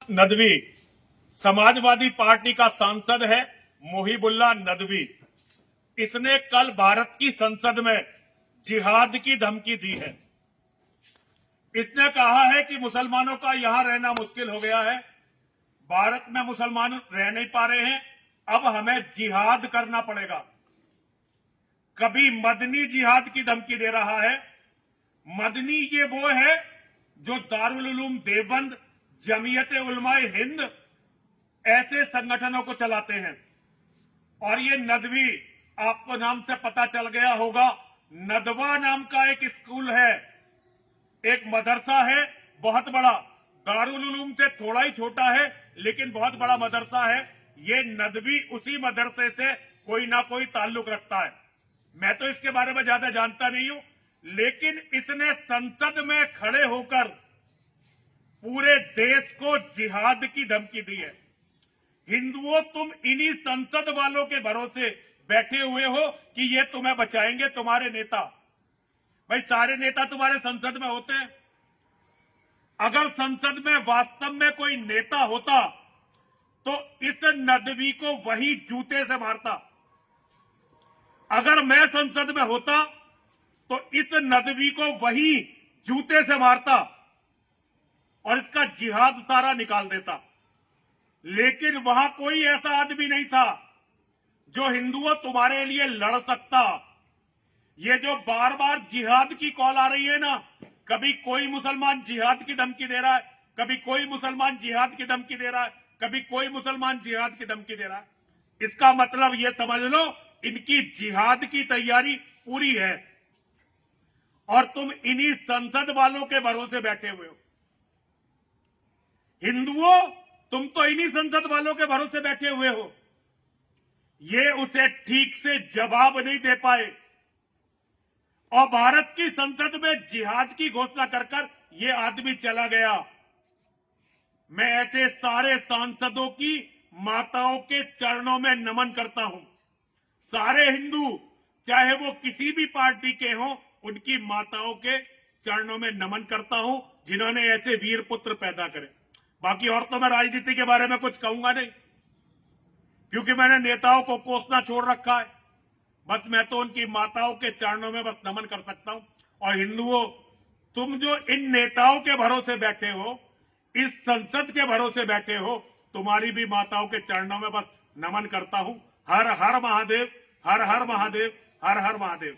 Nadvi Samajwadi party का सांसद है। मोहिबुल्ला नदवी, इसने कल भारत की संसद में जिहाद की धमकी दी है। इसने कहा है कि मुसलमानों का यहां रहना मुश्किल हो गया है, भारत में मुसलमान रह नहीं पा रहे हैं, अब हमें जिहाद करना पड़ेगा। कभी मदनी जिहाद की धमकी दे रहा है। मदनी ये वो है जो दारुल उलूम देवबंद, जमीयत उलमाए हिंद ऐसे संगठनों को चलाते हैं। और ये नदवी, आपको नाम से पता चल गया होगा, नदवा नाम का एक स्कूल है, एक मदरसा है, बहुत बड़ा, दारुल उलूम से थोड़ा ही छोटा है लेकिन बहुत बड़ा मदरसा है। ये नदवी उसी मदरसे से कोई ना कोई ताल्लुक रखता है। मैं तो इसके बारे में ज्यादा जानता नहीं हूं, लेकिन इसने संसद में खड़े होकर पूरे देश को जिहाद की धमकी दी है। हिंदुओं, तुम इन्हीं संसद वालों के भरोसे बैठे हुए हो कि ये तुम्हें बचाएंगे, तुम्हारे नेता। भाई, सारे नेता तुम्हारे संसद में होते हैं। अगर संसद में वास्तव में कोई नेता होता तो इस नदवी को वही जूते से मारता। अगर मैं संसद में होता तो इस नदवी को वही जूते से मारता और इसका जिहाद सारा निकाल देता। लेकिन वहां कोई ऐसा आदमी नहीं था जो हिंदुओं तुम्हारे लिए लड़ सकता। ये जो बार बार जिहाद की कॉल आ रही है ना, कभी कोई मुसलमान जिहाद की धमकी दे रहा है, कभी कोई मुसलमान जिहाद की धमकी दे रहा है, कभी कोई मुसलमान जिहाद की धमकी दे रहा है। इसका मतलब ये समझ लो, इनकी जिहाद की तैयारी पूरी है और तुम इन्हीं संसद वालों के भरोसे बैठे हुए हो। हिंदुओं, तुम तो इन्हीं संसद वालों के भरोसे बैठे हुए हो। ये उसे ठीक से जवाब नहीं दे पाए और भारत की संसद में जिहाद की घोषणा कर ये आदमी चला गया। मैं ऐसे सारे सांसदों की माताओं के चरणों में नमन करता हूं। सारे हिंदू, चाहे वो किसी भी पार्टी के हों, उनकी माताओं के चरणों में नमन करता हूं जिन्होंने ऐसे वीर पुत्र पैदा करे। बाकी और तो मैं राजनीति के बारे में कुछ कहूंगा नहीं, क्योंकि मैंने नेताओं को कोसना छोड़ रखा है। बस मैं तो उनकी माताओं के चरणों में बस नमन कर सकता हूं। और हिंदुओं, तुम जो इन नेताओं के भरोसे बैठे हो, इस संसद के भरोसे बैठे हो, तुम्हारी भी माताओं के चरणों में बस नमन करता हूं। हर हर महादेव, हर हर महादेव, हर हर महादेव।